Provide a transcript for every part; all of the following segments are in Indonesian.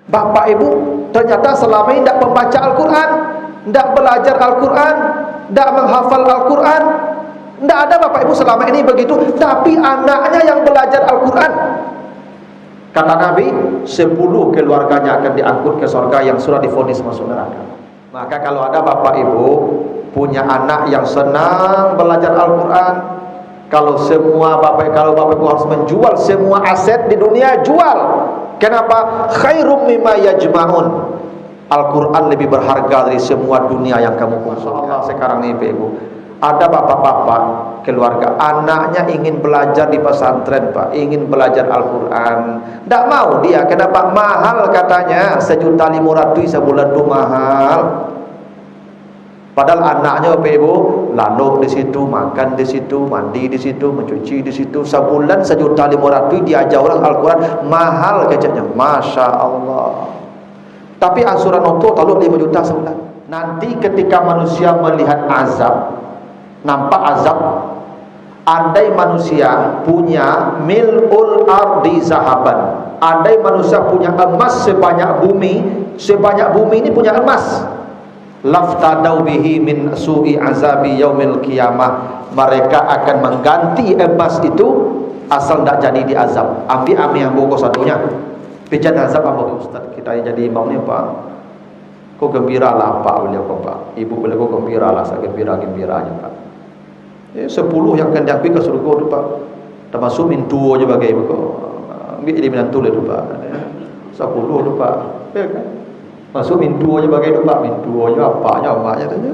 Bapak ibu ternyata selama ini tidak membaca Al-Quran, tidak belajar Al-Quran, tidak menghafal Al-Quran. Tidak ada bapak ibu selama ini begitu. Tapi anaknya yang belajar Al-Quran, kata Nabi, 10 keluarganya akan diangkut ke surga yang sudah divonis masuk neraka. Maka kalau ada bapak ibu punya anak yang senang belajar Al-Quran, kalau bapak ibu harus menjual semua aset di dunia, jual. Kenapa? Khairum mimma yajma'un. Al-Quran lebih berharga dari semua dunia yang kamu kumpulkan. Sekarang ini ibu, ada bapak-bapak keluarga, anaknya ingin belajar di pesantren pak, ingin belajar Al-Quran, tidak mau dia. Kenapa? Mahal katanya, 1.500.000 sebulan itu mahal. Padahal anaknya bapak ibu lalu di situ, makan di situ, mandi di situ, mencuci di situ, sebulan 1.500.000 diajar orang Al-Quran, mahal keceknya, masya Allah. Tapi asuran auto taruh 5 juta sebulan. Nanti ketika manusia melihat azab, nampak azab, andai manusia punya mil'ul ardi zahaban, andai manusia punya emas sebanyak bumi ini punya emas, laftadau bihi min su'i azabi yaumil qiyamah, mereka akan mengganti emas itu asal tidak jadi diazab. Ambil yang bogor satunya pijan azab apa Ustaz, kita yang jadi imam ni pak, kau gembira lah pak, beliau kau pak, ibu beliau kau gembira lah, saya gembiranya pak. 10 yang akan diangkut ke surga tu pak, termasuk mintu aja bagai ibu kau, ambil jadi minantu le tu pak, 10 tu pak, ya kan? Masuk mintu aja bagai tu pak, mintu aja apanya emaknya tu je.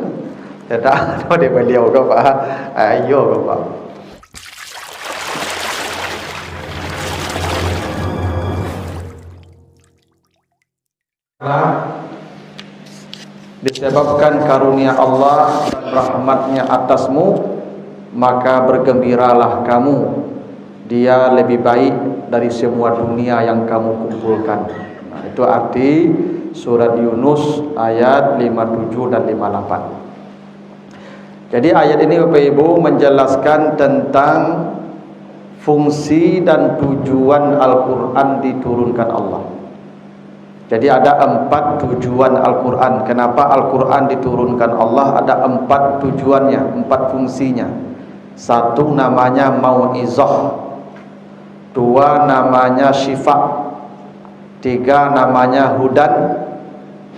Ya tak, dia beliau kau pak, ayo kau pak. Disebabkan karunia Allah dan rahmatnya atasmu, maka bergembiralah kamu, dia lebih baik dari semua dunia yang kamu kumpulkan. Nah, itu arti surat Yunus ayat 57 dan 58. Jadi ayat ini Bapak Ibu menjelaskan tentang fungsi dan tujuan Al-Quran diturunkan Allah. Jadi ada 4 tujuan Al-Quran. Kenapa Al-Quran diturunkan Allah? Ada 4 tujuannya, 4 fungsinya. 1 namanya mau'izah, 2 namanya syifa, 3 namanya hudan,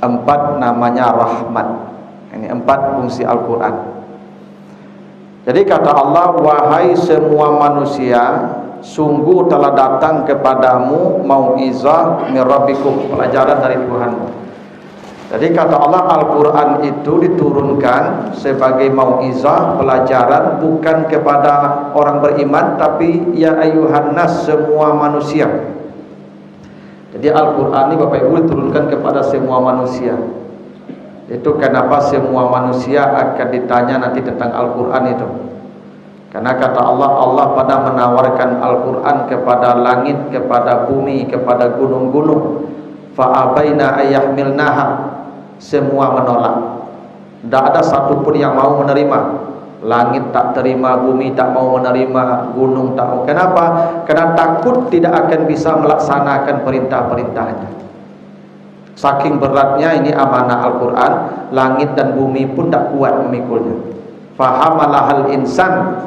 4 namanya rahmat. Ini 4 fungsi Al-Quran. Jadi kata Allah, wahai semua manusia, sungguh telah datang kepadamu mau'izah min rabbikum, pelajaran dari Tuhanmu. Jadi kata Allah, Al-Quran itu diturunkan sebagai mau'izah, pelajaran, bukan kepada orang beriman, tapi ya ayuhan nas, semua manusia. Jadi Al-Quran ini Bapak Ibu diturunkan kepada semua manusia. Itu kenapa semua manusia akan ditanya nanti tentang Al-Quran itu. Karena kata Allah, Allah pada menawarkan Al-Quran kepada langit, kepada bumi, kepada gunung-gunung. Fa'abaina ayyahmilnaha, semua menolak. Tidak ada satupun yang mau menerima. Langit tak terima, bumi tak mau menerima, gunung tak mau. Kenapa? Karena takut tidak akan bisa melaksanakan perintah-perintahnya. Saking beratnya ini amanah Al-Quran, langit dan bumi pun tak kuat memikulnya. Fahamalahal insan,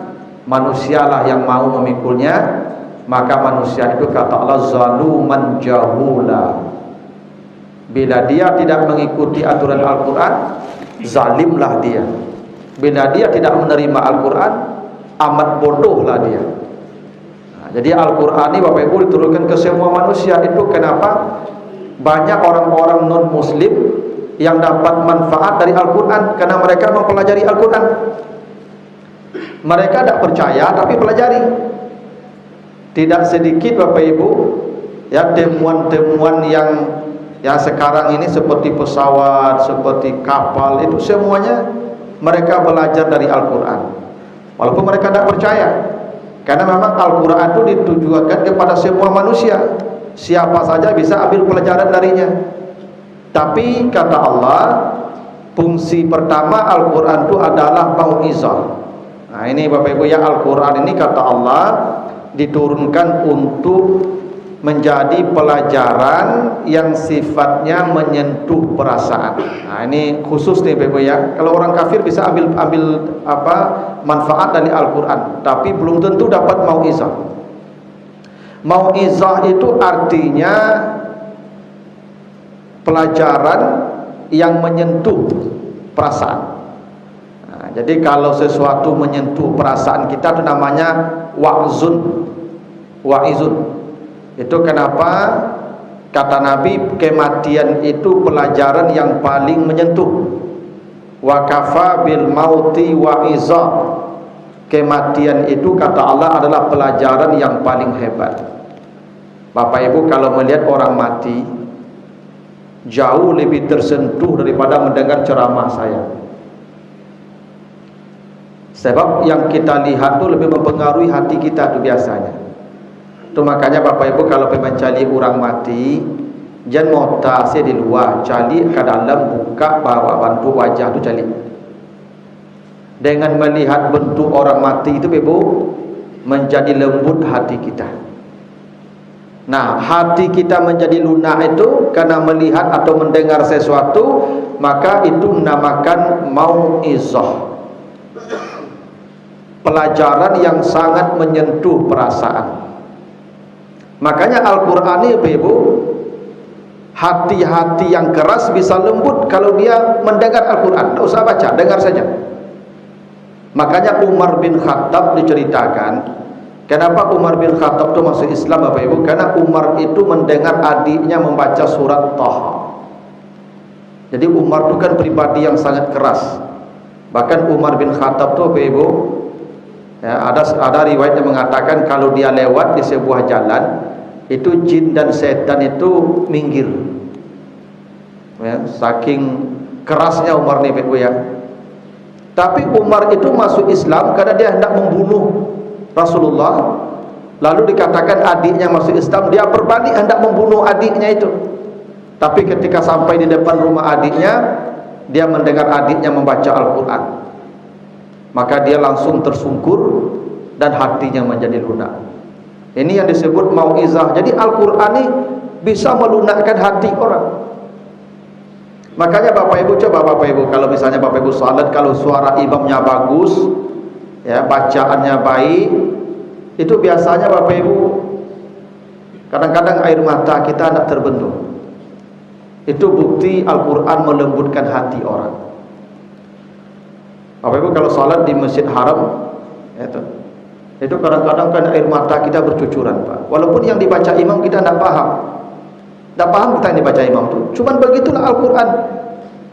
manusialah yang mau memikulnya. Maka manusia itu kata Allah zaluman jahula, bila dia tidak mengikuti aturan Al-Quran, zalimlah dia. Bila dia tidak menerima Al-Quran, amat bodohlah dia. Nah, jadi Al-Quran ini Bapak Ibu diturunkan ke semua manusia. Itu kenapa banyak orang-orang non-muslim yang dapat manfaat dari Al-Quran, karena mereka mempelajari Al-Quran. Mereka tidak percaya tapi pelajari. Tidak sedikit Bapak Ibu ya temuan-temuan yang sekarang ini seperti pesawat, seperti kapal, itu semuanya mereka belajar dari Al-Quran. Walaupun mereka tidak percaya, karena memang Al-Quran itu ditujukan kepada semua manusia. Siapa saja bisa ambil pelajaran darinya. Tapi kata Allah, fungsi pertama Al-Quran itu adalah mau'izah. Nah ini Bapak Ibu ya, Al-Quran ini kata Allah diturunkan untuk menjadi pelajaran yang sifatnya menyentuh perasaan. Nah, ini khusus nih Bapak ya. Kalau orang kafir bisa ambil apa manfaat dari Al-Qur'an, tapi belum tentu dapat mauizah. Mauizah itu artinya pelajaran yang menyentuh perasaan. Nah, jadi kalau sesuatu menyentuh perasaan kita itu namanya wa'izun. Itu kenapa kata Nabi, kematian itu pelajaran yang paling menyentuh. Wa kafa bil mauti wa'izah. Kematian itu kata Allah adalah pelajaran yang paling hebat. Bapak Ibu kalau melihat orang mati, jauh lebih tersentuh daripada mendengar ceramah saya. Sebab yang kita lihat itu lebih mempengaruhi hati kita itu biasanya. Itu makanya Bapak Ibu kalau pengen cari orang mati, jangan mota saya di luar, cari ke dalam, buka bawa bantu wajah itu cari. Dengan melihat bentuk orang mati itu Ibu, menjadi lembut hati kita. Nah, hati kita menjadi lunak itu karena melihat atau mendengar sesuatu, maka itu dinamakan mauizah. Pelajaran yang sangat menyentuh perasaan. Makanya Al-Qur'an ini Ibu, hati-hati yang keras bisa lembut kalau dia mendengar Al-Qur'an. Tidak usah baca, dengar saja. Makanya Umar bin Khattab diceritakan, kenapa Umar bin Khattab itu masuk Islam Bapak Ibu? Karena Umar itu mendengar adiknya membaca surat Taha. Jadi Umar itu kan pribadi yang sangat keras. Bahkan Umar bin Khattab itu Bapak Ibu, ya, ada riwayat yang mengatakan kalau dia lewat di sebuah jalan, itu jin dan setan itu minggir. Ya, saking kerasnya Umar nih Bapak ya. Tapi Umar itu masuk Islam karena dia hendak membunuh Rasulullah. Lalu dikatakan adiknya masuk Islam, dia berbalik hendak membunuh adiknya itu. Tapi ketika sampai di depan rumah adiknya, dia mendengar adiknya membaca Al-Qur'an. Maka dia langsung tersungkur dan hatinya menjadi lunak. Ini yang disebut mauizah. Jadi Al-Qur'an ini bisa melunakkan hati orang. Makanya Bapak Ibu, coba Bapak Ibu kalau misalnya Bapak Ibu salat, kalau suara imamnya bagus, ya, bacaannya baik, itu biasanya Bapak Ibu kadang-kadang air mata kita tidak terbendung. Itu bukti Al-Qur'an melembutkan hati orang. Bapak Ibu kalau salat di Masjid Haram, itu kadang-kadang kan air mata kita bercucuran Pak. Walaupun yang dibaca imam kita tidak paham. Tidak paham kita yang dibaca imam itu. Cuman begitulah Al-Quran,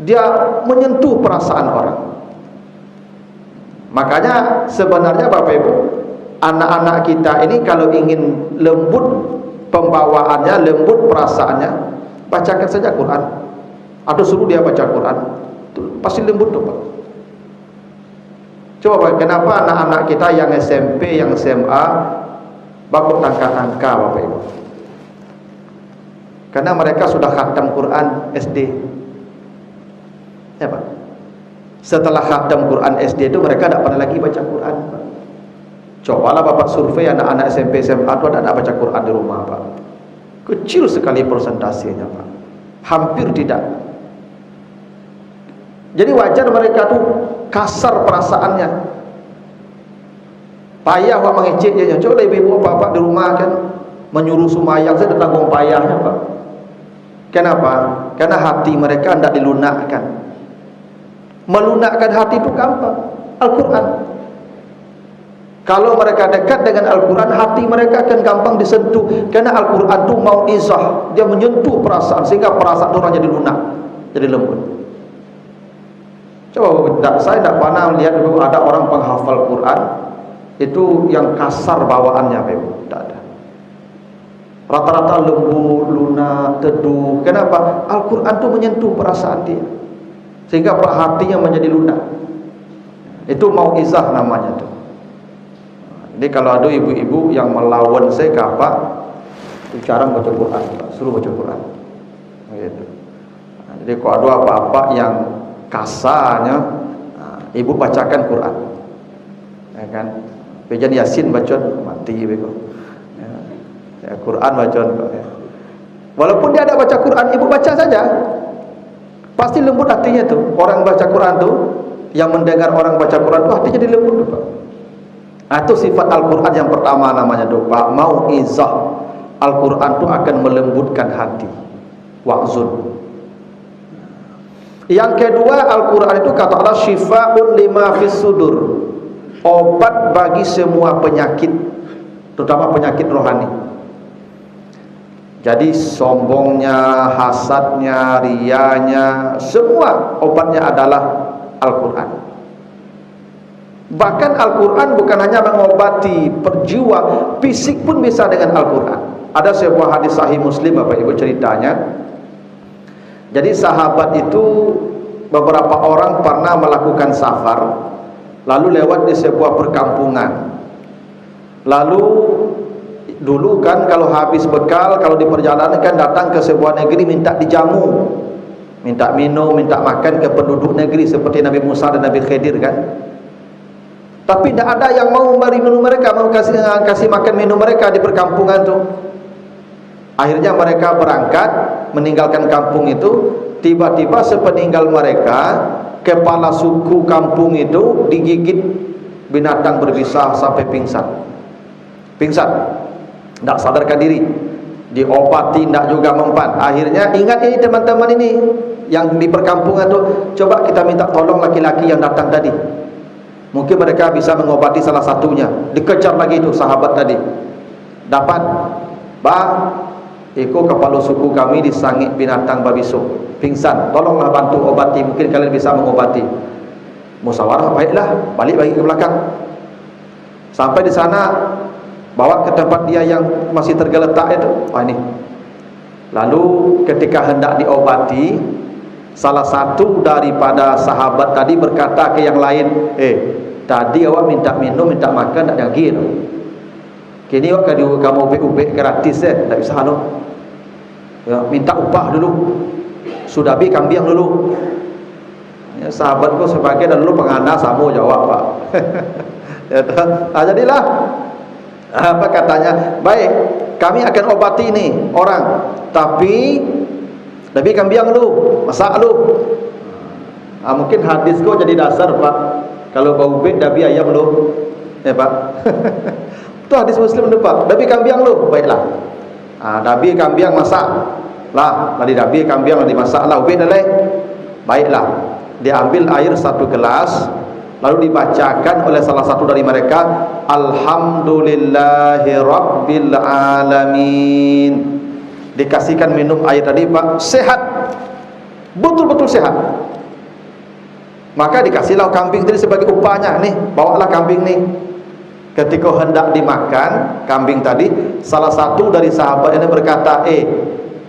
dia menyentuh perasaan orang. Makanya sebenarnya Bapak Ibu, anak-anak kita ini kalau ingin lembut pembawaannya, lembut perasaannya, bacakan saja Quran. Atau suruh dia baca Quran, pasti lembut tuh Pak. Coba kenapa anak-anak kita yang SMP, yang SMA baku tangka-tangka Bapak Ibu? Karena mereka sudah khatam Quran SD. Ya Pak. Setelah khatam Quran SD itu mereka tidak pernah lagi baca Quran Pak. Cobalah Bapak survei anak-anak SMP, SMA itu ada baca Quran di rumah Pak. Kecil sekali persentasenya Pak. Hampir tidak. Jadi wajar mereka tuh kasar perasaannya, payah Pak mengeceknya. Coba ibu-ibu bapak di rumah kan menyuruh sumayang, saya tanggung payahnya Pak. Kenapa? Karena hati mereka tidak dilunakkan. Melunakkan hati itu gampang, Al-Quran. Kalau mereka dekat dengan Al-Quran, hati mereka akan gampang disentuh. Karena Al-Quran itu mauizah, dia menyentuh perasaan sehingga perasaan orang jadi lunak, jadi lembut. Coba saya tidak pernah melihat dulu ada orang penghafal Quran itu yang kasar bawaannya, Ibu. Tidak ada. Rata-rata lembut, lunak, teduh. Kenapa? Al-Quran itu menyentuh perasaan dia sehingga hatinya menjadi lunak. Itu mauizah namanya tuh. Jadi kalau ada ibu-ibu yang melawan saya Pak, itu jarang baca Quran, Pak. Suruh baca Quran. Gitu. Jadi kalau ada apa-apa yang kasarnya, ibu bacakan Quran, ya kan? Pejan Yasin baca mati begitu. Ya. Quran bacaan kok. Walaupun dia ada baca Quran, ibu baca saja, pasti lembut hatinya tuh. Orang baca Quran tuh, yang mendengar orang baca Quran tuh hatinya dilembut tuh, Pak. Itu sifat Al-Quran yang pertama namanya tuh, Pak. Mau'izah. Al-Quran tuh akan melembutkan hati. Wa'zun. Yang kedua, Al-Quran itu kata Allah syifa'un lima fis sudur. Obat bagi semua penyakit, terutama penyakit rohani. Jadi sombongnya, hasadnya, rianya, semua obatnya adalah Al-Quran. Bahkan Al-Quran bukan hanya mengobati jiwa, fisik pun bisa dengan Al-Quran. Ada sebuah hadis sahih Muslim, Bapak Ibu, ceritanya. Jadi sahabat itu, beberapa orang pernah melakukan safar, lalu lewat di sebuah perkampungan. Lalu dulu kan kalau habis bekal, kalau di perjalanan kan datang ke sebuah negeri minta dijamu, minta minum, minta makan ke penduduk negeri seperti Nabi Musa dan Nabi Khidir kan. Tapi tidak ada yang mau memberi minum mereka, mau kasih makan minum mereka di perkampungan itu. Akhirnya mereka berangkat meninggalkan kampung itu. Tiba-tiba sepeninggal mereka, kepala suku kampung itu digigit binatang berbisa sampai pingsan. Pingsan, tidak sadarkan diri, diobati tidak juga mempan. Akhirnya ingat ini teman-teman ini yang di perkampungan itu, coba kita minta tolong laki-laki yang datang tadi. Mungkin mereka bisa mengobati salah satunya. Dikejar lagi itu sahabat tadi. Dapat, Pak, itu kepala suku kami disangit binatang babiso, pingsan. Tolonglah bantu obati, mungkin kalian bisa mengobati. Musyawarah, baiklah, balik lagi ke belakang. Sampai di sana, bawa ke tempat dia yang masih tergeletak itu. Ini. Lalu ketika hendak diobati, salah satu daripada sahabat tadi berkata ke yang lain, tadi awak minta minum, minta makan, tak jadi. Kini awak kamu ubek gratis tak bisa no. Ya, minta upah dulu. Sudah bi kambiang dulu. Ya, sahabatku sebagai dan dulu pengana sama jawab, Pak. Ya, jadilah apa katanya, baik, kami akan obati ini orang, tapi lebih kambiang lu, masak lu. Mungkin hadis kok jadi dasar, Pak. Kalau bau ubek dabi ayam lu, ya Pak. Itu hadis Muslim tu, Pak. Dabi kambiang lu, baiklah. Dabi kambiang masak lah, ladi dabi kambiang ladi masak lah, ubek dah. Baiklah. Diambil air 1 gelas, lalu dibacakan oleh salah satu dari mereka, Alhamdulillahi Rabbil Alamin. Dikasihkan minum air tadi, Pak, sehat, betul-betul sehat. Maka dikasihlah kambing tadi sebagai upahnya. Nih, bawalah kambing nih. Ketika hendak dimakan kambing tadi, salah satu dari sahabat ini berkata,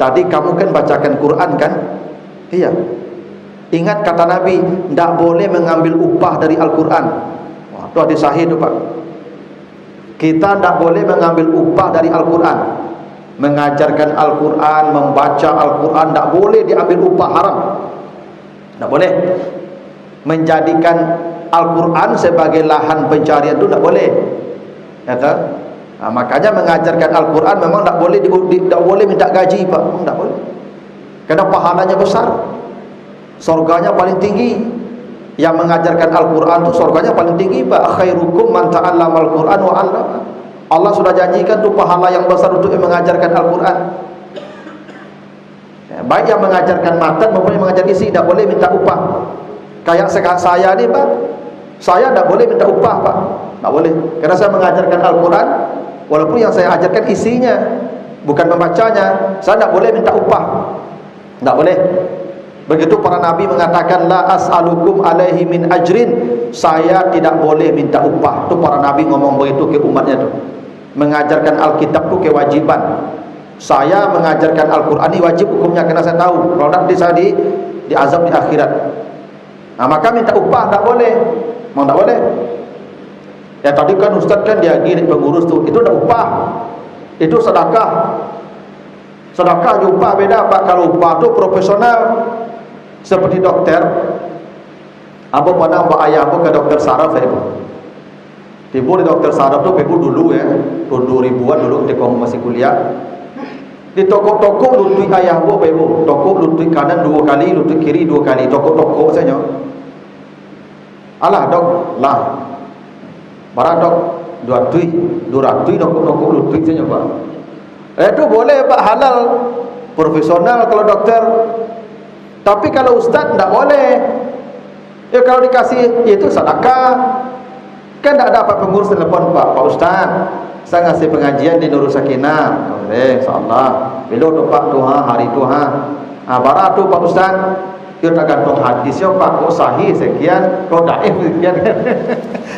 tadi kamu kan bacakan Quran kan? Iya. Ingat kata Nabi, tidak boleh mengambil upah dari Al-Quran. Wah, itu hadis sahih itu, Pak. Kita tidak boleh mengambil upah dari Al-Quran. Mengajarkan Al-Quran, membaca Al-Quran, tidak boleh diambil upah, haram. Tidak boleh. Menjadikan Al-Quran sebagai lahan pencarian itu tidak boleh. Makanya mengajarkan Al-Quran memang tidak boleh minta gaji, Pak. Tidak boleh. Karena pahalanya besar. Surganya paling tinggi. Yang mengajarkan Al-Quran itu surganya paling tinggi, Pak. Khairukum man ta'allamal Quran wa 'allama. Allah sudah janjikan tu pahala yang besar untuk yang mengajarkan Al-Quran. Baik yang mengajarkan matan maupun yang mengajar isi, tidak boleh minta upah. Kayak saya ni, Pak, saya tidak boleh minta upah, Pak. Tak boleh. Karena saya mengajarkan Al-Quran, walaupun yang saya ajarkan isinya, bukan membacanya, saya tidak boleh minta upah. Tak boleh. Begitu para nabi mengatakan, la as'alukum alaihi min ajrin, saya tidak boleh minta upah. Itu para nabi ngomong begitu ke umatnya tu. Mengajarkan Alkitab itu kewajiban. Saya mengajarkan Al-Quran ini wajib hukumnya, karena saya tahu kalau tidak saya diazab di akhirat. Maka minta upah tak boleh. Mau tak boleh. Ya tadi kan Ustaz kan dia gini pengurus tu, itu tak upah. Itu sedekah. Sedekah upah beda, Pak. Kalau upah tu profesional seperti dokter. Apa pernah mbak ayah aku ke dokter saraf, Ibu? Tibu di Dokter Saraf tu, Ibu dulu ya, tahun 2000-an dulu ketika masih kuliah. Di toko-toko lutut ayah bu, Ibu. Toko lutut kanan 2 kali, lutut kiri 2 kali. Toko-toko saja. Alah dok, lah. Barang dok, 200 toko lutut saja pak. Itu boleh pak, halal, profesional kalau dokter. Tapi kalau ustaz tidak boleh. Ya kalau dikasih itu sedekah. Kan tidak ada apa pengurus telepon pak ustaz, saya ngasih pengajian di Nurul Sakinah. Boleh, insyaAllah. Bila tu pak tu hari tu barat tu pak ustaz, dia tak gantung hadis ya pak, kok sahih sekian, kok daif sekian.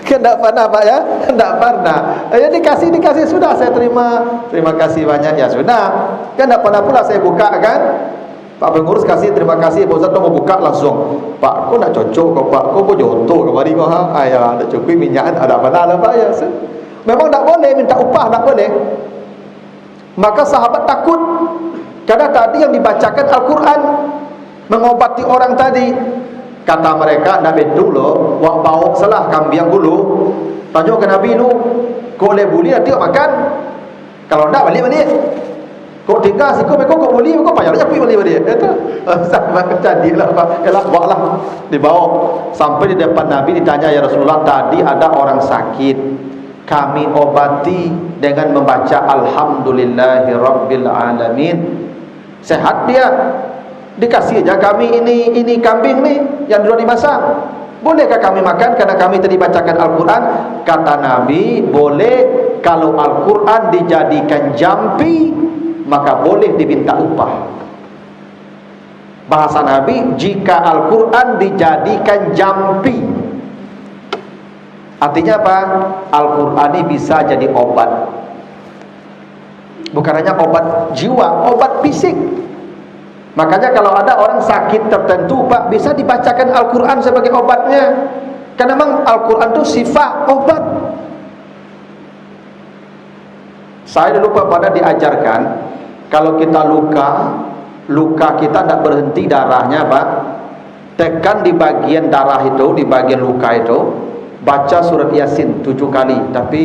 Kan tidak pernah pak ya, tidak pernah. Ya dikasih sudah, saya terima kasih banyak ya sudah. Kan tidak pernah pula saya buka kan. Pak pengurus kasih terima kasih, Pak Ustaz tu mau buka langsung. Pak, kau nak cocok kau pak, kau mau jodoh kemari kau ya, ada cukup minyak, ada apa dah lah pak ya. Memang tak boleh minta upah, tak boleh. Maka sahabat takut karena tadi yang dibacakan Al-Quran mengobati orang tadi. Kata mereka, nak betul loh, wak bau salah kambing dulu. Tanya ke Nabi lu, kau boleh buli nanti makan. Kalau tak balik. Kau tinggal sih, kau beli, kau payah aja pergi beli dia. Itu sama jadilah pak, elah bawalah dibawa sampai di depan Nabi, ditanya ya Rasulullah, tadi ada orang sakit, kami obati dengan membaca Alhamdulillahirabbil alamin, sehat dia, dikasih aja kami ini kambing nih yang sudah dimasak. Bolehkah kami makan karena kami tadi bacakan Al-Quran? Kata Nabi, boleh kalau Al-Quran dijadikan jampi, maka boleh diminta upah. Bahasa Nabi, jika Al-Quran dijadikan jampi, artinya apa? Al-Quran ini bisa jadi obat. Bukan hanya obat jiwa, obat fisik. Makanya kalau ada orang sakit tertentu pak, bisa dibacakan Al-Quran sebagai obatnya. Karena memang Al-Quran itu sifat obat. Saya dulu pada diajarkan, kalau kita luka kita tidak berhenti darahnya pak, tekan di bagian darah itu, di bagian luka itu, baca surat Yasin 7 kali. Tapi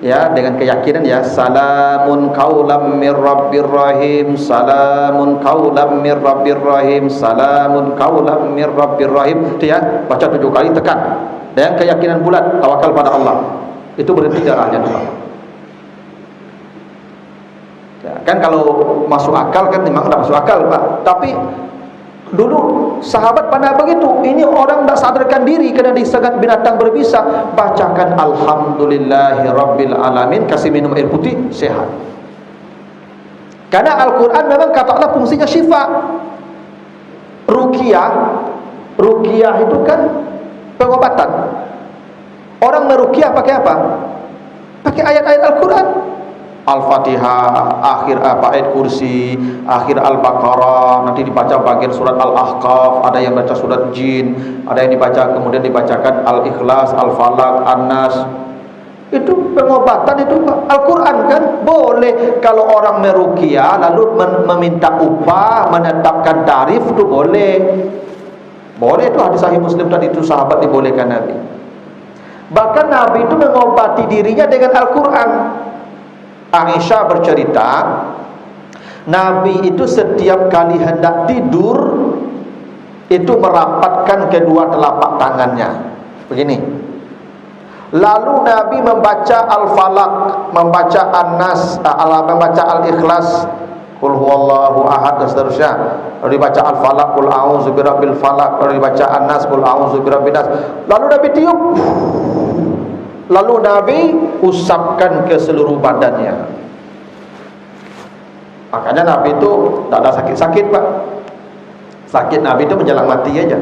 ya dengan keyakinan ya, salamun qaulam mir rabbir rahim, salamun qaulam mir rabbir rahim, salamun qaulam mir rabbir rahim. Itu ya, baca 7 kali, tekan dengan keyakinan bulat, tawakal pada Allah. Itu berhenti darahnya tuh. Ya, kan kalau masuk akal kan memang tidak masuk akal pak. Tapi dulu sahabat pada begitu. Ini orang tidak sadarkan diri kerana disengat binatang berbisa. Bacakan Alhamdulillahirabbil alamin, kasih minum air putih, sehat. Karena Al-Quran memang kata Allah fungsinya syifa. Ruqyah itu kan pengobatan. Orang meruqyah pakai apa? Pakai ayat-ayat Al-Quran. Al-Fatihah, akhir ayat kursi, akhir Al-Baqarah, nanti dibaca bagian surat Al-Ahqaf, ada yang baca surat Jin, ada yang dibaca kemudian dibacakan Al-Ikhlas, Al-Falaq, An-Nas. Itu pengobatan, itu Al-Quran kan. Boleh kalau orang meruqyah lalu meminta upah, menetapkan tarif, itu boleh. Boleh, itu hadis sahih Muslim tadi, itu sahabat dibolehkan Nabi. Bahkan Nabi itu mengobati dirinya dengan Al-Quran. Aisyah bercerita, Nabi itu setiap kali hendak tidur itu merapatkan kedua telapak tangannya begini. Lalu Nabi membaca Al-Falaq, membaca An-Nas, membaca Al-Ikhlas, Qul huwallahu ahad, dan seterusnya. Lalu dibaca Al-Falaq, Qul a'udzu birabbil falaq, lalu dibaca An-Nas, Qul a'udzu birabbin nas. Lalu Nabi tiup, lalu Nabi usapkan ke seluruh badannya. Makanya Nabi itu tidak ada sakit-sakit pak. Sakit Nabi itu menjelang mati aja.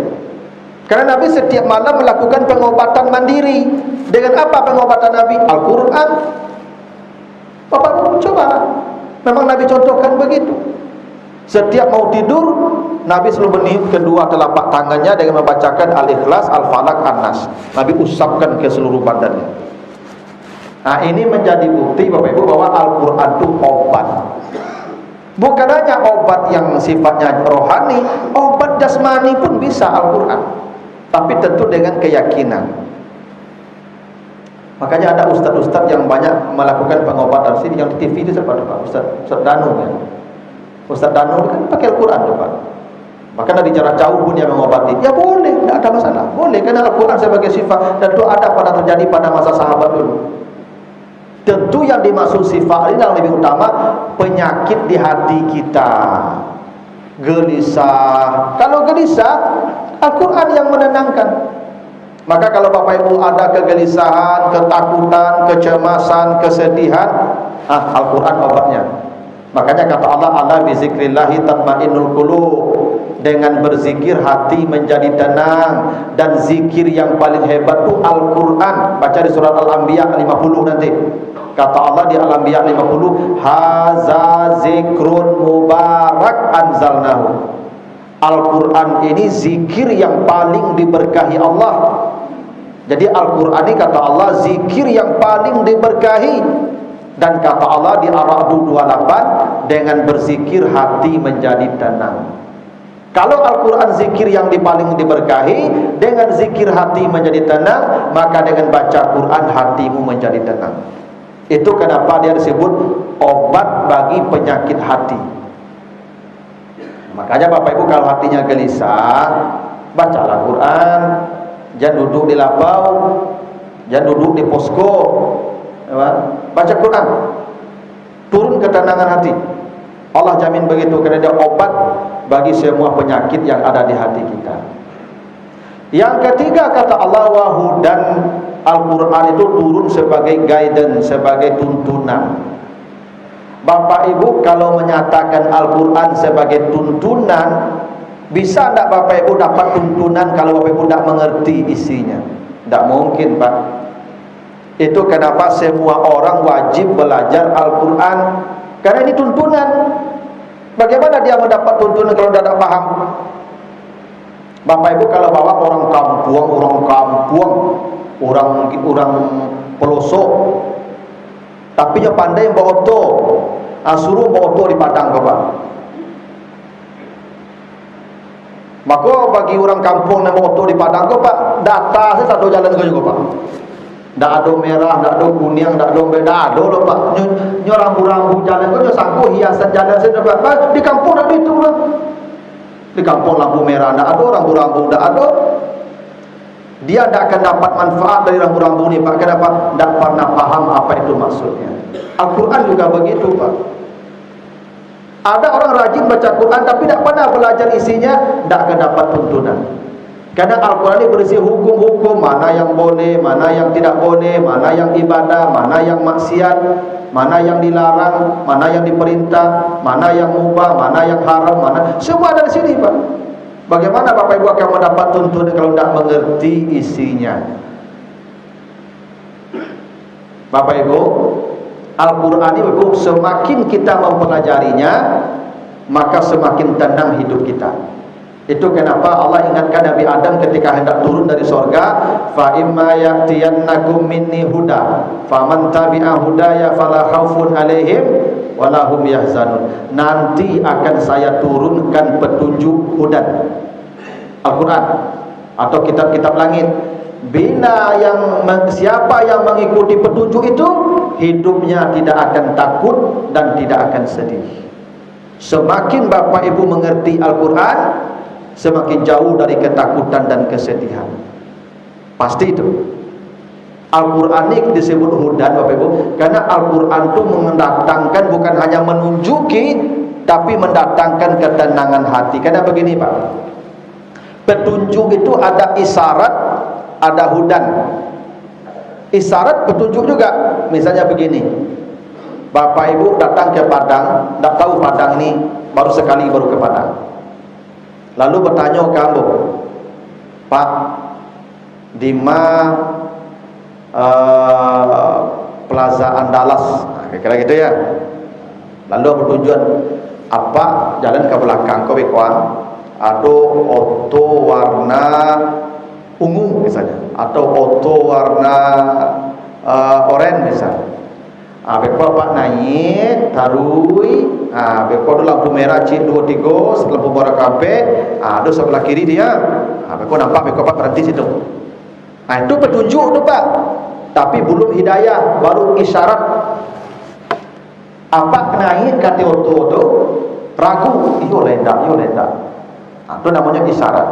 Karena Nabi setiap malam melakukan pengobatan mandiri. Dengan apa pengobatan Nabi? Al-Quran. Bapak coba, memang Nabi contohkan begitu. Setiap mau tidur, Nabi selalu meniup kedua telapak tangannya dengan membacakan Al-Ikhlas, Al-Falaq, An-Nas. Nabi usapkan ke seluruh badannya. Nah, ini menjadi bukti Bapak Ibu bahwa Al-Quran itu obat. Bukan hanya obat yang sifatnya rohani, obat jasmani pun bisa Al-Quran. Tapi tentu dengan keyakinan. Makanya ada ustaz-ustaz yang banyak melakukan pengobatan sini, yang di TV itu siapa tu Pak? Ustaz Danu kan. Ustaz Danu kan pakai Al-Quran tu Pak. Bahkan dari jarak jauh pun dia mengobati. Ya boleh, tidak ada masalah. Boleh, karena Al-Quran sebagai sifat, dan itu ada pada terjadi pada masa sahabat dulu. Tentu yang dimaksud sifat ini yang lebih utama penyakit di hati kita. Gelisah. Kalau gelisah, Al-Quran yang menenangkan. Maka kalau Bapak Ibu ada kegelisahan, ketakutan, kecemasan, kesedihan, Al-Quran obatnya. Makanya kata Allah, ala bizikrillahi tatmainnul qulub. Dengan berzikir hati menjadi tenang. Dan zikir yang paling hebat itu Al-Quran. Baca di surat Al-Anbiya 50 nanti. Kata Allah di Al-Anbiya 50, haza zikrun mubarak anzalnahu. Al-Quran ini zikir yang paling diberkahi Allah. Jadi Al-Quran ini kata Allah zikir yang paling diberkahi. Dan kata Allah di Ar-Ra'd 28, dengan berzikir hati menjadi tenang. Kalau Al-Quran zikir yang paling diberkahi, dengan zikir hati menjadi tenang, maka dengan baca Quran hatimu menjadi tenang. Itu kenapa dia disebut obat bagi penyakit hati. Makanya Bapak Ibu kalau hatinya gelisah, bacalah Quran. Jangan duduk di lapau, jangan duduk di posko, baca Quran, turun ketenangan hati. Allah jamin begitu, karena dia obat bagi semua penyakit yang ada di hati kita. Yang ketiga kata Allah, wahudan. Al-Quran itu turun sebagai guidance, sebagai tuntunan. Bapak Ibu kalau menyatakan Al-Quran sebagai tuntunan, bisa tidak Bapak Ibu dapat tuntunan kalau Bapak Ibu tidak mengerti isinya? Tidak mungkin Pak. Itu kenapa semua orang wajib belajar Al-Quran, karena ini tuntunan. Bagaimana dia mendapat tuntunan kalau tidak paham? Bapak Ibu kalau bawa orang pelosok, tapi dia pandai bawa oto, suruh bawa oto di Padang Bapak. Maka bagi orang kampung yang bawa oto di Padang Bapak, data saya tak ada jalan juga Pak. Tak ada merah, tak ada kuning, tak ada merah, tak ada loh Pak. Nyo rambu-rambu jalan kau nyo sangko hiasan jalan saya Pak. Di kampung tak ada itu Pak. Di kampung lampu merah tak ada, rambu-rambu tak ada. Dia tidak akan dapat manfaat dari rambu-rambu ini Pak. Kenapa? Tidak pernah paham apa itu maksudnya. Al-Quran juga begitu Pak. Ada orang rajin baca Quran tapi tidak pernah belajar isinya, tidak akan dapat tuntunan. Karena Al-Quran ini berisi hukum-hukum, mana yang boleh, mana yang tidak boleh, mana yang ibadah, mana yang maksiat, mana yang dilarang, mana yang diperintah, mana yang mubah, mana yang haram, mana semua ada di sini Pak. Bagaimana Bapak Ibu akan mendapat tuntunan kalau tidak mengerti isinya? Bapak Ibu, Al-Quran ini Ibu, semakin kita mempelajarinya, maka semakin tenang hidup kita. Itu kenapa Allah ingatkan Nabi Adam ketika hendak turun dari sorga, fa imma ya'tiyannakum minni huda faman tabi'a hudaya fala khaufun 'alaihim wala hum yahzanun. Nanti akan saya turunkan petunjuk hudan, Al-Quran atau kitab-kitab langit. Bila siapa yang mengikuti petunjuk itu, hidupnya tidak akan takut dan tidak akan sedih. Semakin Bapak Ibu mengerti Al-Quran, semakin jauh dari ketakutan dan kesedihan. Pasti itu. Al-Quran ini disebut hudan Bapak Ibu, karena Al-Quran itu mendatangkan, bukan hanya menunjuki, tapi mendatangkan ketenangan hati. Karena begini Pak, petunjuk itu ada isyarat, ada hudan. Isyarat petunjuk juga. Misalnya begini, Bapak Ibu datang ke Padang, tidak tahu Padang ini, baru sekali ke Padang. Lalu bertanya kamu, Pak, di mana Plaza Andalas, kira-kira gitu ya. Lalu bertujuan apa? Jalan ke belakang kau bekuan, ada auto warna ungu misalnya, atau auto warna oranye misalnya. Beko Pak naik, tarui, beko lampu merah cik 2-3, lampu merah kape, ada sebelah kiri dia. Beko nampak beko Pak berhenti situ. Itu petunjuk tu Pak. tapi belum hidayah, baru isyarat. Apa naik kata oto-oto ragu, yo leda. Itu namanya isyarat.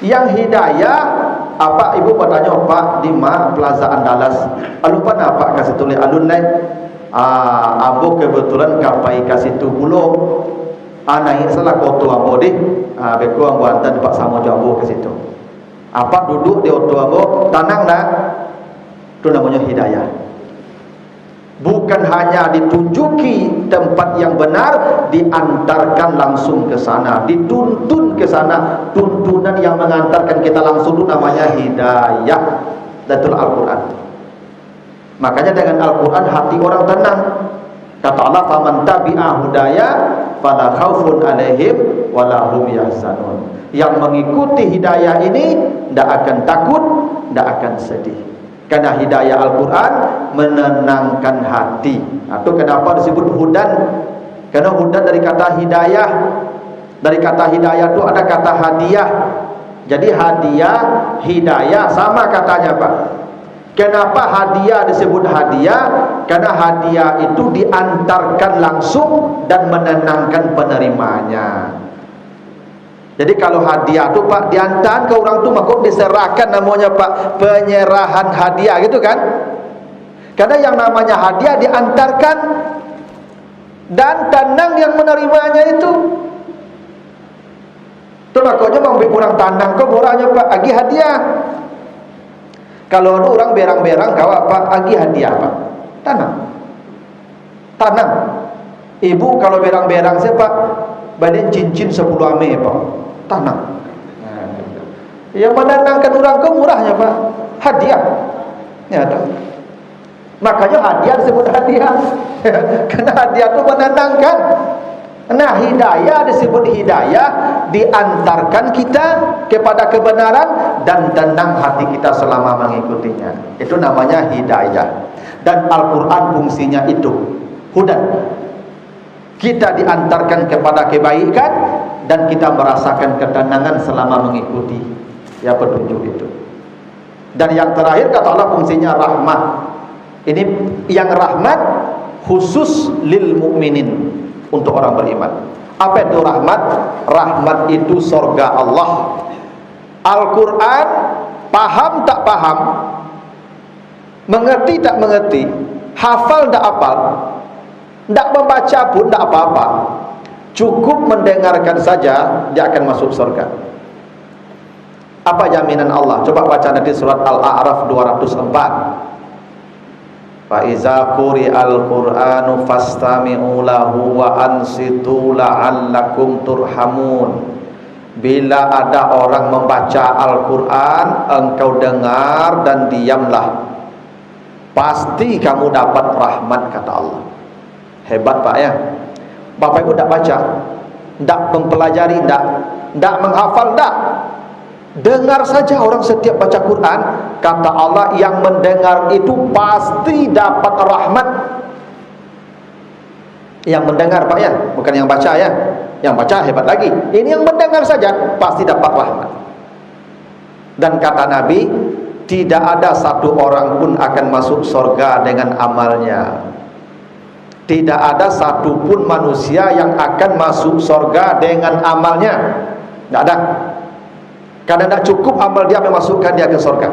Yang hidayah, apa ibu bertanya Pak di Plaza Andalas, lupa apa kasih tulis alun lain. Ambo kebetulan kapai kasih tu pulau. Naik salah koto ambo deh. Beku ambo antar Pak Samo Jambo ke situ. Apa duduk di oto ambo, tanang nak. Itu namanya hidayah. Bukan hanya ditunjuki tempat yang benar, diantarkan langsung ke sana, dituntun ke sana. Tuntunan yang mengantarkan kita langsung itu namanya hidayah. Datul Al-Quran. Makanya dengan Al-Quran hati orang tenang. Kata Allah, faman tabi'a hudaya fala khaufun alaihim wala hum yahzanun. Yang mengikuti hidayah ini tidak akan takut, tidak akan sedih. Karena hidayah Al-Quran menenangkan hati. Itu kenapa disebut hudan? Karena hudan dari kata hidayah. Dari kata hidayah itu ada kata hadiah. Jadi hadiah, hidayah sama katanya Pak. Kenapa hadiah disebut hadiah? Karena hadiah itu diantarkan langsung dan menenangkan penerimanya. Jadi kalau hadiah itu Pak diantar ke orang tu, maka diserahkan, namanya Pak penyerahan hadiah gitu kan. Karena yang namanya hadiah diantarkan dan tenang yang menerimanya itu. Itu makanya mampu orang tanang ke murahnya Pak agi hadiah. Kalau ada orang berang-berang kau apa agi hadiah Pak? Tanang. Ibu kalau berang-berang saya Pak badan cincin 10 ame Pak. Tanang. Yang menenangkan orang ke murahnya Pak hadiah. Ya tak. Makanya hadiah disebut hadiah. Karena hadiah itu menenangkan. Nah, hidayah disebut hidayah, diantarkan kita kepada kebenaran dan tenang hati kita selama mengikutinya. Itu namanya hidayah. Dan Al-Quran fungsinya itu hudan. Kita diantarkan kepada kebaikan dan kita merasakan ketenangan selama mengikuti ya petunjuk itu. Dan yang terakhir kata Allah fungsinya rahmat. Ini yang rahmat khusus lil mukminin, untuk orang beriman. Apa itu rahmat? Rahmat itu surga Allah. Al-Quran paham tak paham, mengerti tak mengerti, hafal tak hafal, tak membaca pun tak apa-apa, cukup mendengarkan saja dia akan masuk surga. Apa jaminan Allah? Coba baca nanti surat Al-A'raf 204. Fa iza quri'al Qur'anu fastami'u lahu wa ansitu la'allakum turhamun. Bila ada orang membaca Al-Quran, engkau dengar dan diamlah, pasti kamu dapat rahmat, kata Allah. Hebat Pak ya. Bapak Ibu tak baca, tak mempelajari, tak menghafal, tak. Dengar saja orang setiap baca Quran, kata Allah yang mendengar itu pasti dapat rahmat. Yang mendengar Pak ya, bukan yang baca ya. Yang baca hebat lagi. Ini yang mendengar saja pasti dapat rahmat. Dan kata Nabi, tidak ada satu orang pun akan masuk surga dengan amalnya. Tidak ada satu pun manusia yang akan masuk surga dengan amalnya. Tidak ada. Karena tidak cukup amal dia memasukkan dia ke surga.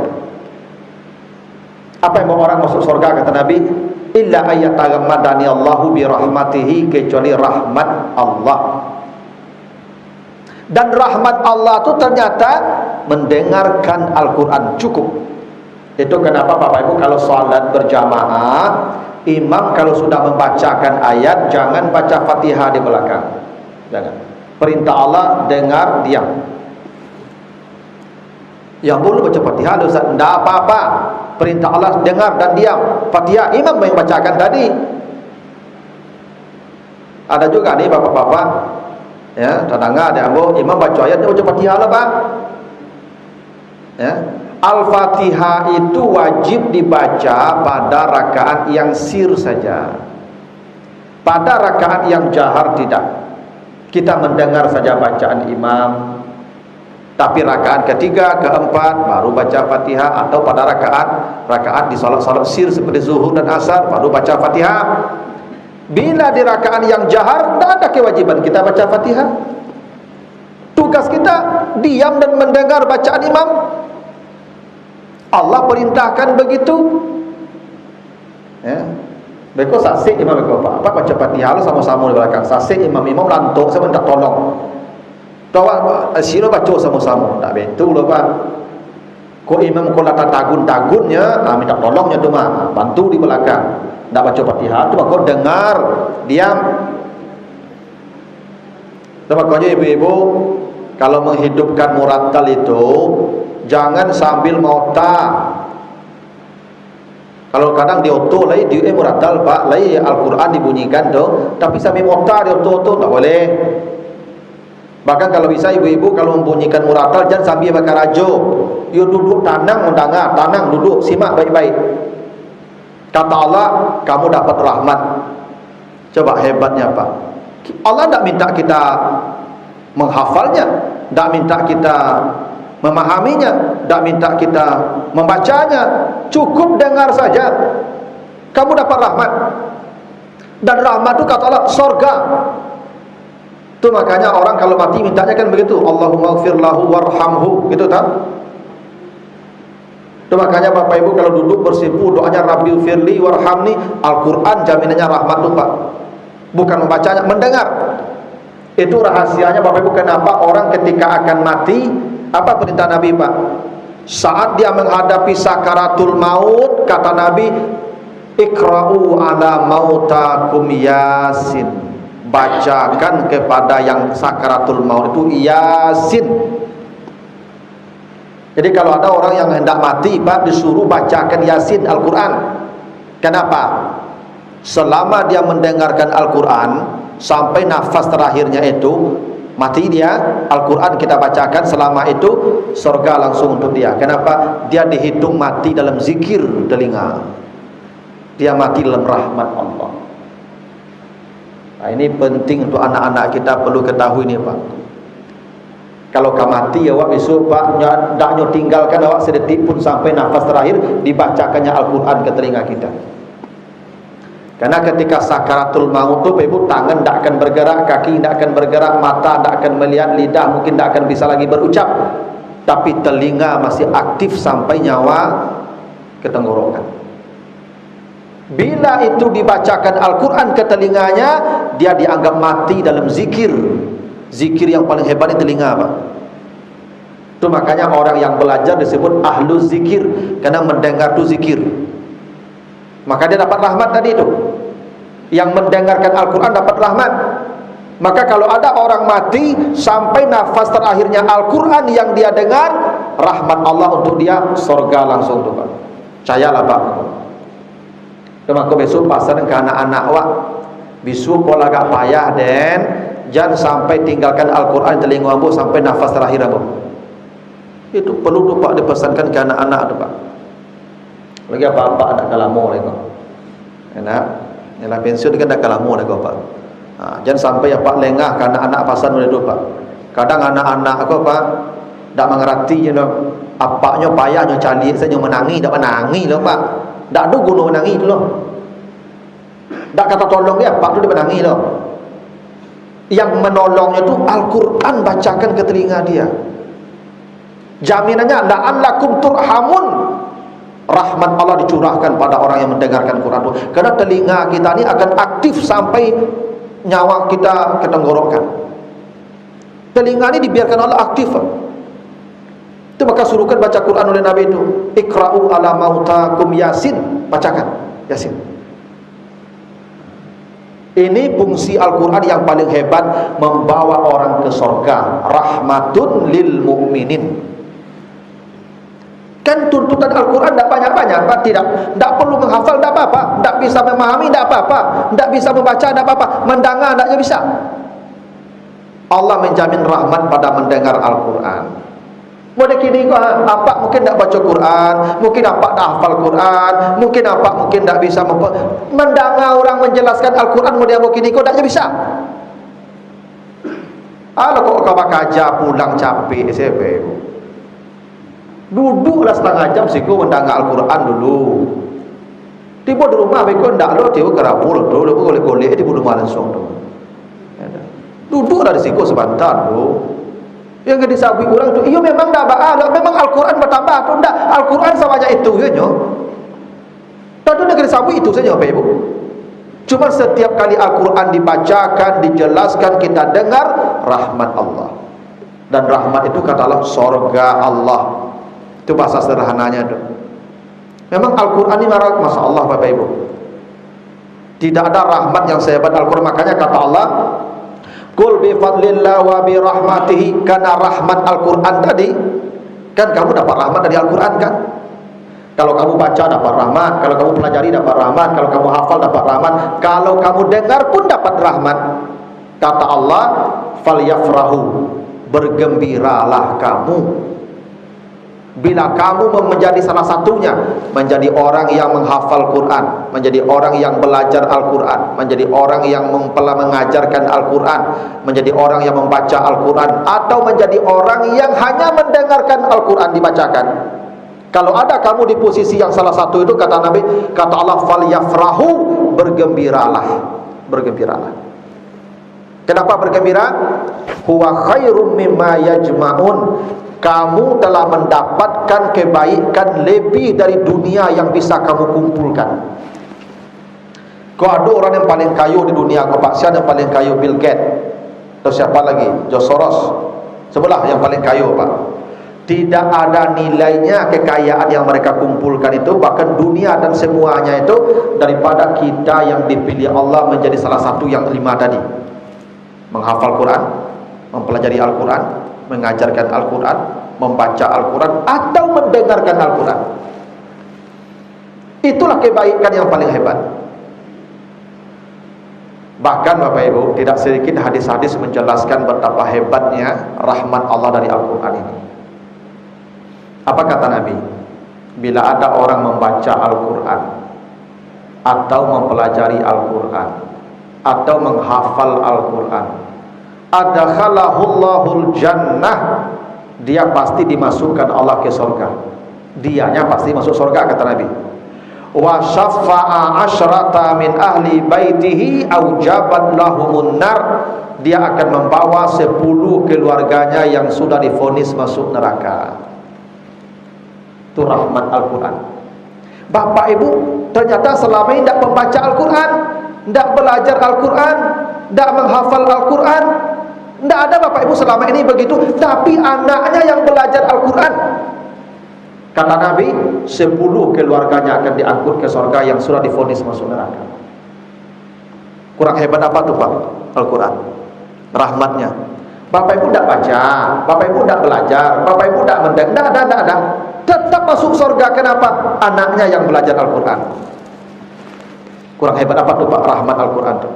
Apa yang mau orang masuk surga kata Nabi? Illa ayyatagammadani Allahu bi rahmatihi, kecuali rahmat Allah. Dan rahmat Allah itu ternyata mendengarkan Al-Quran cukup. Itu kenapa Bapak Ibu kalau salat berjamaah, imam kalau sudah membacakan ayat jangan baca Fatihah di belakang. Jangan. Perintah Allah dengar, diam. Yang boleh baca Fatihah Ustaz, tidak apa-apa. Perintah Allah dengar dan diam. Fatihah imam yang bacakan tadi. Ada juga nih bapak-bapak, ya, tetangga ada ambo, imam baca ayat, dia baca Fatihah lah Pak. Ya. Al-Fatihah itu wajib dibaca pada rakaat yang sir saja. Pada rakaat yang jahar tidak. Kita mendengar saja bacaan imam. Tapi rakaat ketiga, keempat baru baca Fatihah, atau pada rakaat di salat-salat sir seperti zuhur dan asar baru baca Fatihah. Bila di rakaat yang jahar, tidak ada kewajiban kita baca Fatihah. Tugas kita diam dan mendengar bacaan imam. Allah perintahkan begitu. Ya. Mereka saksik imam mereka apa baca Fatihah sama-sama di belakang. Saksik imam lantuk sama tak tolong. Tawa sino baca sama-sama. Tak betul lah Pak. Ko imam ko lata tagun-tagunnya, minta tolongnya tu mah, bantu di belakang. Tak baca Fatihah tu kau dengar, diam. Makanya ibu-ibu, kalau menghidupkan murattal itu jangan sambil mota. Kalau kadang di auto lai di murattal Pak, lai Al-Qur'an dibunyikan tu, tapi sambil mota di auto tak boleh. Bahkan kalau bisa ibu-ibu kalau membunyikan murattal jangan sambil pakai rajo. You duduk tanang mendengar, tanang duduk simak baik-baik. Kata Allah, kamu dapat rahmat. Coba hebatnya Pak. Allah tidak minta kita menghafalnya, tidak minta kita memahaminya, tidak minta kita membacanya, cukup dengar saja kamu dapat rahmat. Dan rahmat itu kata Allah surga. Itu makanya orang kalau mati mintanya kan begitu, Allahumma ighfir lahu warhamhu, gitu tak? Itu makanya Bapak Ibu kalau duduk bersimpu doanya Rabbil firli warhamni, Al-Quran jaminannya rahmat tuh Pak. Bukan membacanya, mendengar. Itu rahasianya Bapak Ibu, kenapa orang ketika akan mati, apa perintah Nabi Pak? Saat dia menghadapi sakaratul maut, kata Nabi, ikra'u ala mautakum Yasin. Bacakan kepada yang sakaratul maut itu Yasin. Jadi kalau ada orang yang hendak mati Pak, disuruh bacakan Yasin Al-Quran. Kenapa? Selama dia mendengarkan Al-Quran sampai nafas terakhirnya itu mati dia, Al-Quran kita bacakan, selama itu surga langsung untuk dia. Kenapa? Dia dihitung mati dalam zikir telinga, dia mati dalam rahmat Allah. Nah, ini penting untuk anak-anak kita perlu ketahui ini Pak. Kalau kau mati awak besok Pak, tak tinggalkan awak sedetik pun sampai nafas terakhir dibacakannya Al-Quran ke telinga kita. Karena ketika sakaratul maut itu Ibu, tangan tak akan bergerak, kaki tak akan bergerak, mata tak akan melihat, lidah mungkin tak akan bisa lagi berucap, tapi telinga masih aktif sampai nyawa ke tenggorokan. Bila itu dibacakan Al-Quran ke telinganya, dia dianggap mati dalam zikir. Zikir yang paling hebat di telinga Pak. Itu makanya orang yang belajar disebut ahlu zikir, karena mendengar itu zikir. Maka dia dapat rahmat tadi itu. Yang mendengarkan Al-Quran dapat rahmat. Maka kalau ada orang mati sampai nafas terakhirnya Al-Quran yang dia dengar, rahmat Allah untuk dia, surga langsung tuh Pak. Percayalah Pak. Maka besok pasaran ke anak-anak wak, besok pola agak payah dan jangan sampai tinggalkan Al-Quran telinga ambo sampai nafas terakhir ambo. Itu perlu tuh Pak dipesankan ke anak-anak tuh Pak. Lagi apa-apa ada kalamu lagi. Enak. Yalah pensiun kan ada kalamu lagi Pak. Jangan sampai Pak lengah ke anak-anak pasan oleh itu Pak. Kadang anak-anak aku Pak tak mengerti je loh. Apaknya payahnya cari saya menangi, tak menangi loh Pak. Tak ada guna menangi tu loh. Tak kata tolong dia, Pak tu dia menangi loh. Yang menolongnya tu Al-Quran bacakan ke telinga dia. Jaminannya la'allakum turhamun. Rahmat Allah dicurahkan pada orang yang mendengarkan Quran itu. Karena telinga kita ni akan aktif sampai nyawa kita ke tenggorokan. Telinga ni dibiarkan Allah aktif. Itu maka suruhkan baca Quran oleh Nabi itu. Ikra'u ala mautakum Yasin. Bacakan Yasin. Ini fungsi Al-Quran yang paling hebat, membawa orang ke surga. Rahmatun lil mu'minin. Kan tuntutan Al-Quran tak banyak-banyak Pak. Tak perlu menghafal, tak apa-apa. Tak bisa memahami, tak apa-apa. Tak bisa membaca, tak apa-apa. Mendengar, tak bisa. Allah menjamin rahmat pada mendengar Al-Quran. Boleh kini kau apa mungkin tak baca Quran, mungkin apa tak hafal Quran, mungkin apa mungkin tak bisa mendengar orang menjelaskan Al-Quran, kemudian mungkin kau tak bisa. Kok kau kerja pulang capek siapa ibu? Duduklah setengah jam siku mendengar Al-Quran dulu. Tiba di rumah beko ndak lo tiba kerapul dulu golek-golek di rumah langsung tu. Duduklah di siku sebentar dulu. Yang disabui orang tu, iya memang dah memang Al-Quran bertambah tu ndak. Al-Quran samanya itu je nyo. Tadi nak disabui itu saja Bapak Ibu. Cuma setiap kali Al-Quran dibacakan, dijelaskan, kita dengar rahmat Allah. Dan rahmat itu kata Allah surga Allah. Itu bahasa sederhananya tu. Memang Al-Quran ini Masya Allah Bapak Ibu, tidak ada rahmat yang sehebat Al-Quran. Makanya kata Allah, Qul bi fadlillah wa bi rahmatihi. Karena rahmat Al-Quran tadi, kan kamu dapat rahmat dari Al-Quran kan. Kalau kamu baca dapat rahmat, kalau kamu pelajari dapat rahmat, kalau kamu hafal dapat rahmat, kalau kamu dengar pun dapat rahmat. Kata Allah, falyafrahu, bergembiralah kamu bila kamu menjadi salah satunya, menjadi orang yang menghafal Quran, menjadi orang yang belajar Al-Quran, menjadi orang yang mengajarkan Al-Quran, menjadi orang yang membaca Al-Quran, atau menjadi orang yang hanya mendengarkan Al-Quran dibacakan. Kalau ada kamu di posisi yang salah satu itu, kata Nabi, kata Allah, falyafrahu, bergembiralah, bergembiralah. Kenapa bergembira? Huwa khairum mimma yajma'un. Kamu telah mendapatkan kebaikan lebih dari dunia yang bisa kamu kumpulkan. Kau ada orang yang paling kaya di dunia, kau paksian yang paling kaya Bill Gates, atau siapa lagi, George Soros, sebelah yang paling kaya Pak. Tidak ada nilainya kekayaan yang mereka kumpulkan itu, bahkan dunia dan semuanya itu, daripada kita yang dipilih Allah menjadi salah satu yang 5 tadi. Menghafal Quran, mempelajari Al-Quran, mengajarkan Al-Quran, membaca Al-Quran, atau mendengarkan Al-Quran. Itulah kebaikan yang paling hebat. Bahkan Bapak Ibu, tidak sedikit hadis-hadis menjelaskan betapa hebatnya rahmat Allah dari Al-Quran ini. Apa kata Nabi? Bila ada orang membaca Al-Quran, atau mempelajari Al-Quran, atau menghafal Al-Quran, adkhalahul jannah, dia pasti dimasukkan Allah ke surga. Dianya pasti masuk surga, kata Nabi. Wa syafa'a asyrata min ahli baitihi aujabat lahumun nar, dia akan membawa 10 keluarganya yang sudah divonis masuk neraka. Itu rahmat Al-Quran. Bapak Ibu, ternyata selama ini tidak membaca Al-Quran, tidak belajar Al-Quran, tidak menghafal Al-Quran, tidak ada Bapak Ibu selama ini begitu. Tapi anaknya yang belajar Al-Quran, kata Nabi, 10 keluarganya akan diangkut ke surga yang sudah divonis masuk neraka. Kurang hebat apa tuh Pak? Al-Quran, rahmatnya. Bapak Ibu tidak baca, Bapak Ibu tidak belajar, Bapak Ibu tidak mendengar, tidak, tetap masuk surga. Kenapa? Anaknya yang belajar Al-Quran. Kurang hebat apa tuh Pak? Rahmat Al-Quran tuh.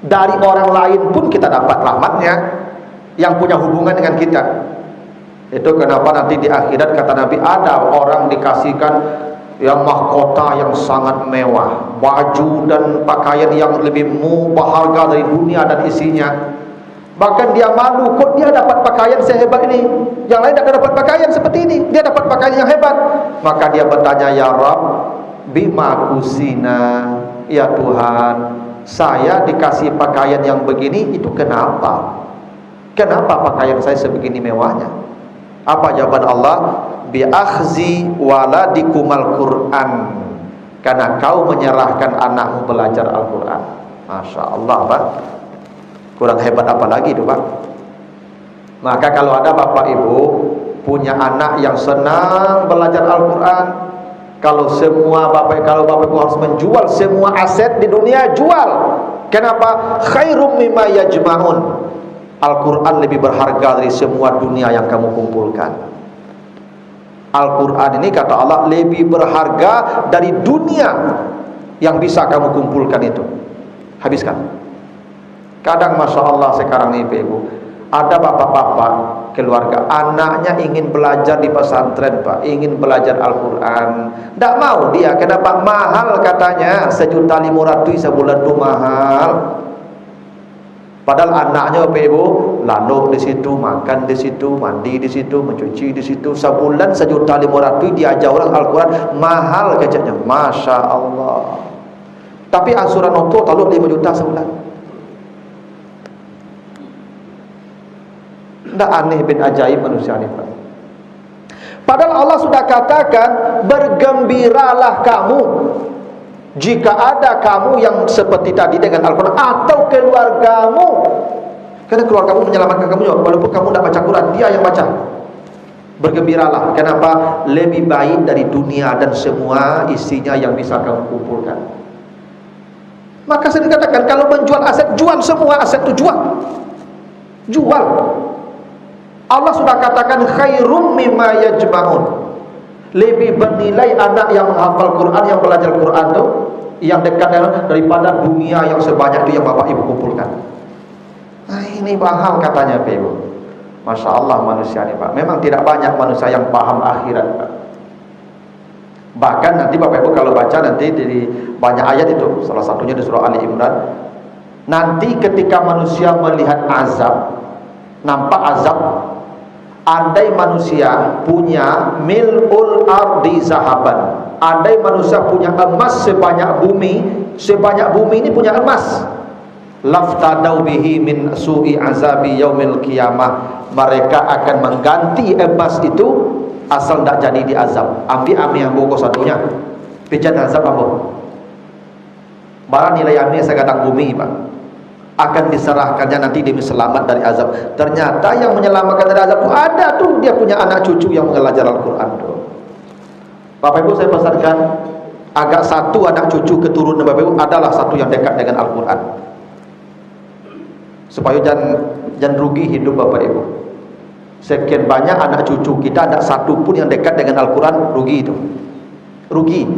Dari orang lain pun kita dapat rahmatnya, yang punya hubungan dengan kita. Itu kenapa nanti di akhirat kata Nabi, ada orang dikasihkan yang mahkota yang sangat mewah, baju dan pakaian yang lebih berharga dari dunia dan isinya. Bahkan dia malu, kok dia dapat pakaian sehebat ini, yang lain tidak dapat pakaian seperti ini, dia dapat pakaian yang hebat. Maka dia bertanya, ya Rabb, bima kusina, ya Tuhan, saya dikasih pakaian yang begini, itu kenapa? Kenapa pakaian saya sebegini mewahnya? Apa jawaban Allah? Bi akhzi waladikumal Quran, karena kau menyerahkan anakmu belajar Al-Quran. Masya Allah Pak, kurang hebat apa lagi itu Pak? Maka kalau ada Bapak Ibu punya anak yang senang belajar Al-Quran, kalau Bapak Ibu harus menjual semua aset di dunia, jual. Kenapa? Khairum mimma yajma'un. Al-Quran lebih berharga dari semua dunia yang kamu kumpulkan. Al-Quran ini kata Allah lebih berharga dari dunia yang bisa kamu kumpulkan itu. Habiskan. Kadang Masya Allah sekarang ini Ibu, ada bapak-bapak keluarga, anaknya ingin belajar di pesantren Pak, ingin belajar Al-Quran, tidak mau dia. Kenapa? Mahal katanya, 1.500.000 sebulan itu mahal. Padahal anaknya Bapak Ibu lalu di situ, makan di situ, mandi di situ, mencuci di situ. Sebulan 1.500.000 diajar orang Al-Quran, mahal kecaknya, Masya Allah. Tapi angsuran auto taluk 5 juta sebulan. Tidak aneh bin ajaib manusia ini Pak. Padahal Allah sudah katakan, bergembiralah kamu jika ada kamu yang seperti tadi dengan Al-Quran, atau keluargamu. Karena keluargamu menyelamatkan kamu juga, walaupun kamu tidak baca Quran, dia yang baca. Bergembiralah. Kenapa? Lebih baik dari dunia dan semua isinya yang bisa kamu kumpulkan. Maka saya dikatakan, kalau menjual aset, jual semua aset itu, jual. Allah sudah katakan, khairum mimma yajma'un. Lebih bernilai anak yang menghafal Quran, yang belajar Quran itu, yang dekat daripada dunia yang sebanyak itu yang bapak ibu kumpulkan. Nah, ini mahal katanya Pak Ibu. Masya Allah manusia ini Pak. Memang tidak banyak manusia yang paham akhirat Pak. Bahkan nanti Bapak Ibu kalau baca nanti di banyak ayat itu, salah satunya di surah Ali Imran, nanti ketika manusia melihat azab, nampak azab, andai manusia punya mil'ul ardi zahaban, andai manusia punya emas sebanyak bumi ini punya emas, laftadau bihi min su'i azabi yaumil qiyamah, mereka akan mengganti emas itu asal tidak jadi diazab. Ambil yang buku satunya pijan azab apa barang nilai ambil segadang bumi Pak, akan diserahkannya nanti demi selamat dari azab. Ternyata yang menyelamatkan dari azab itu ada tuh, dia punya anak cucu yang mengajar Al-Quran tuh. Bapak Ibu saya pesankan, agak satu anak cucu keturunan Bapak Ibu adalah satu yang dekat dengan Al-Quran, supaya jangan rugi hidup Bapak Ibu. Sekian banyak anak cucu kita, ada satu pun yang dekat dengan Al-Quran, rugi itu. Rugi.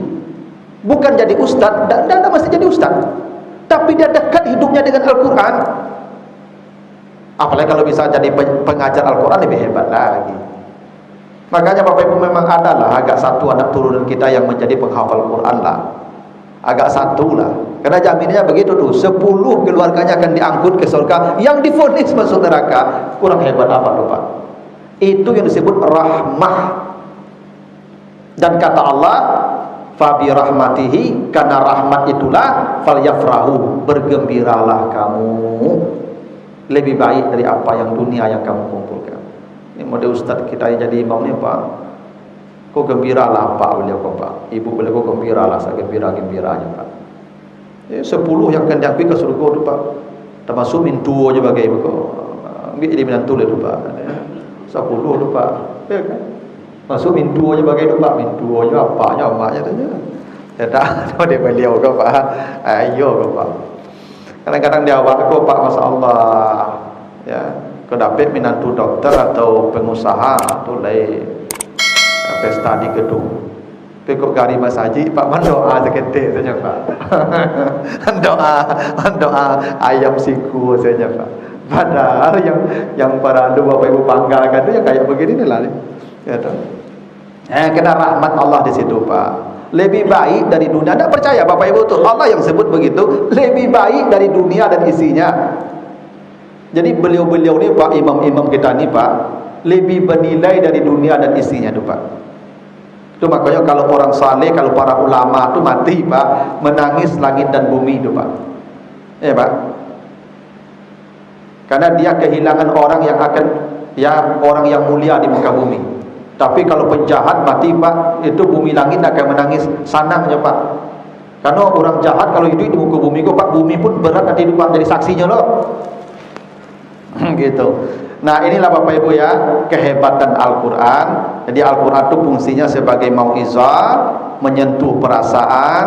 Bukan jadi ustaz, tidak mesti jadi ustaz, tapi dia dekat hidupnya dengan Al-Quran. Apalagi kalau bisa jadi pengajar Al-Quran, lebih hebat lagi. Makanya Bapak Ibu memang adalah agak satu anak turunan kita yang menjadi penghafal Quran lah. Agak satu lah. Karena jaminannya begitu tuh, 10 keluarganya akan diangkut ke surga, yang divonis masuk neraka. Kurang hebat apa tuh Pak? Itu yang disebut rahmah. Dan kata Allah, fabi rahmatihi, karena rahmat itulah falyafrahu, bergembiralah kamu, lebih baik dari apa yang dunia yang kamu kumpulkan. Ini model ustaz kita yang jadi imam ni Pak, kau gembiralah Pak, beliau kau Pak, ibu beliau kau gembiralah, saya gembira-gembiranya Pak. 10 yang akan diakui ke surga tu Pak, termasuk mintu aja bagai ibu kau, ambil dia menantu tu Pak, 10 tu Pak, ya kan? Masuk mintu aja bagai tu Pak, mintu aja apanya amaknya saja. Ya tak, dia beliau kau Pak, ayo kau Pak. Kadang-kadang dia awak kau Pak, Masya Allah, ya. Kau dapat menantu dokter atau pengusaha atau lain pesta di gedung, pekok gari mas haji Pak mendoa seketik saja Pak. Mendoa ayam siku saja Pak. Padahal yang para andu Bapak Ibu banggakan itu yang kayak begini nih lah, ya toh. Kena rahmat Allah di situ Pak. Lebih baik dari dunia. Tidak percaya Bapak Ibu tuh, Allah yang sebut begitu, lebih baik dari dunia dan isinya. Jadi beliau-beliau ni Pak, imam-imam kita ni Pak, lebih bernilai dari dunia dan isinya tu Pak. Itu makanya kalau orang saleh, kalau para ulama tu mati Pak, menangis langit dan bumi tu Pak. Ya Pak. Karena dia kehilangan orang yang akan, ya orang yang mulia di muka bumi. Tapi kalau penjahat mati Pak, itu bumi langit akan menangis sanangnya Pak. Karena orang jahat kalau hidup di muka bumi kok Pak, bumi pun berat nanti Pak jadi saksinya loh. Gitu. Nah inilah Bapak Ibu ya, kehebatan Al-Quran. Jadi Al-Quran itu fungsinya sebagai mau'izah, menyentuh perasaan,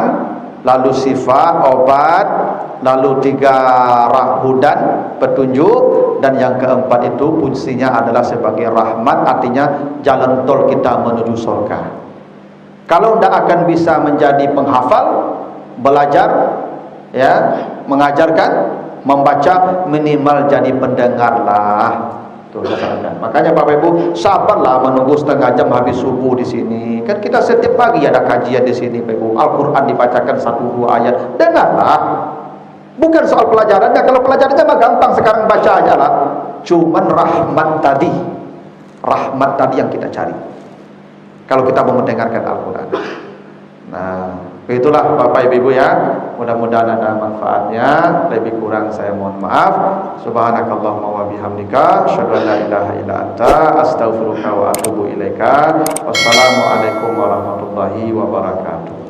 lalu sifat, obat, lalu 3 hudan, petunjuk, dan yang keempat itu fungsinya adalah sebagai rahmat, artinya jalan tol kita menuju surga. Kalau tidak akan bisa menjadi penghafal, belajar, ya, mengajarkan, membaca, minimal jadi pendengar lah. Tuh, makanya Bapak Ibu sabarlah menunggu setengah jam habis subuh di sini. Kan kita setiap pagi ada kajian di sini Bapak Ibu. Al-Quran dibacakan 1-2 ayat, dengarlah. Bukan soal pelajarannya, kalau pelajarannya mah gampang, sekarang baca aja lah. Cuman rahmat tadi yang kita cari kalau kita mau mendengarkan Al-Quran. Nah, itulah Bapak Ibu ya, mudah-mudahan ada manfaatnya. Lebih kurang saya mohon maaf. Subhanakallahumma wa bihamdika asyhadu an la ilaha illa anta astaghfiruka wa atubu ilaika. Wassalamualaikum warahmatullahi wabarakatuh.